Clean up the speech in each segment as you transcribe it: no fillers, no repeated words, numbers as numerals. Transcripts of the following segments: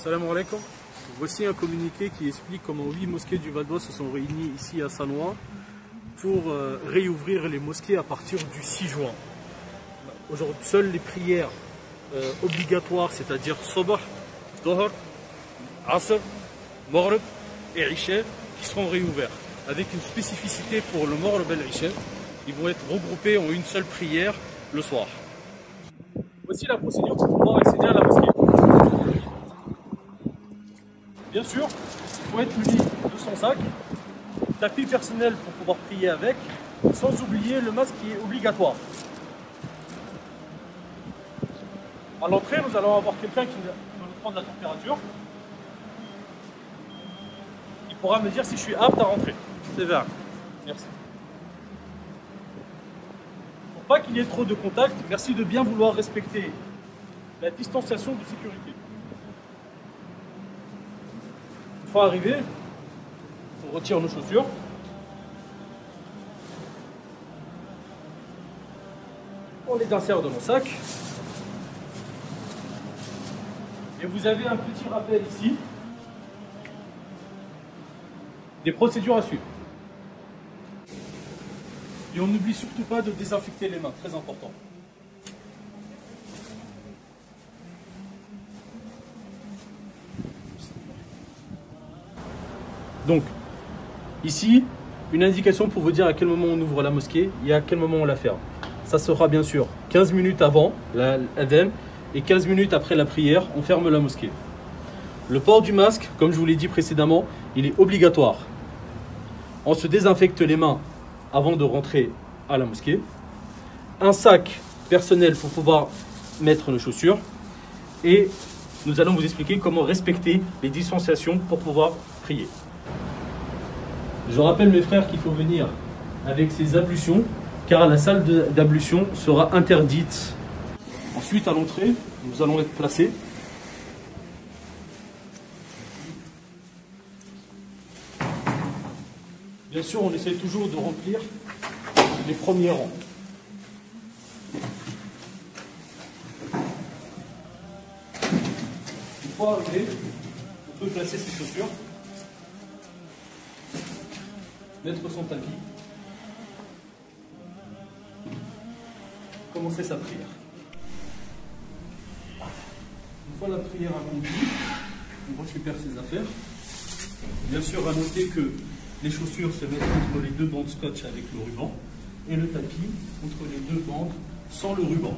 Salam alaikum. Voici un communiqué qui explique comment 8 mosquées du Val d'Oise se sont réunies ici à Sannois pour réouvrir les mosquées à partir du 6 juin. Aujourd'hui, seules les prières obligatoires, c'est-à-dire Sabah, Dohr, Asr, Maghrib et Isha, qui seront réouverts. Avec une spécificité pour le Maghrib et l'Isha, ils vont être regroupés en une seule prière le soir. Voici la procédure pour pouvoir accéder à la mosquée. Bien sûr, il faut être muni de son sac, tapis personnel pour pouvoir prier avec, sans oublier le masque qui est obligatoire. À l'entrée, nous allons avoir quelqu'un qui va nous prendre la température. Il pourra me dire si je suis apte à rentrer. C'est vert. Merci. Pour pas qu'il y ait trop de contact, merci de bien vouloir respecter la distanciation de sécurité. Une fois arrivé, on retire nos chaussures. On les insère dans mon sac. Et vous avez un petit rappel ici des procédures à suivre. Et on n'oublie surtout pas de désinfecter les mains, très important. Donc, ici, une indication pour vous dire à quel moment on ouvre la mosquée et à quel moment on la ferme. Ça sera bien sûr 15 minutes avant l'adhan et 15 minutes après la prière, on ferme la mosquée. Le port du masque, comme je vous l'ai dit précédemment, il est obligatoire. On se désinfecte les mains avant de rentrer à la mosquée. Un sac personnel pour pouvoir mettre nos chaussures. Et nous allons vous expliquer comment respecter les distanciations pour pouvoir prier. Je rappelle mes frères qu'il faut venir avec ses ablutions, car la salle d'ablution sera interdite. Ensuite, à l'entrée, nous allons être placés. Bien sûr, on essaie toujours de remplir les premiers rangs. Une fois arrivé, on peut placer ses chaussures, mettre son tapis, commencer sa prière. Une fois la prière accomplie, on récupère ses affaires. Bien sûr, à noter que les chaussures se mettent entre les deux bandes scotch avec le ruban et le tapis entre les deux bandes sans le ruban.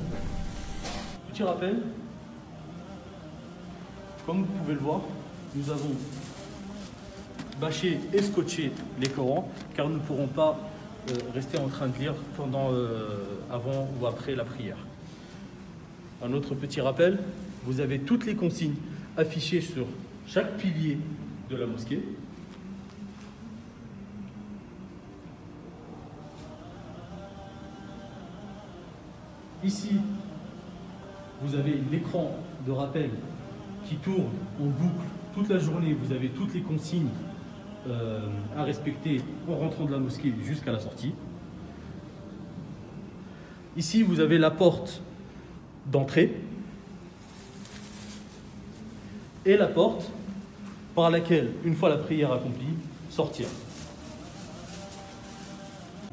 Petit rappel, comme vous pouvez le voir, nous avons bâché et scotché les Corans car nous ne pourrons pas rester en train de lire avant ou après la prière. Un autre petit rappel, vous avez toutes les consignes affichées sur chaque pilier de la mosquée. Ici, vous avez l'écran de rappel qui tourne en boucle toute la journée. Vous avez toutes les consignes à respecter en rentrant de la mosquée jusqu'à la sortie. Ici, vous avez la porte d'entrée et la porte par laquelle, une fois la prière accomplie, sortir.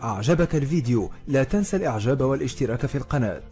أعجبك الفيديو لا تنسى الإعجاب والاشتراك في القناة.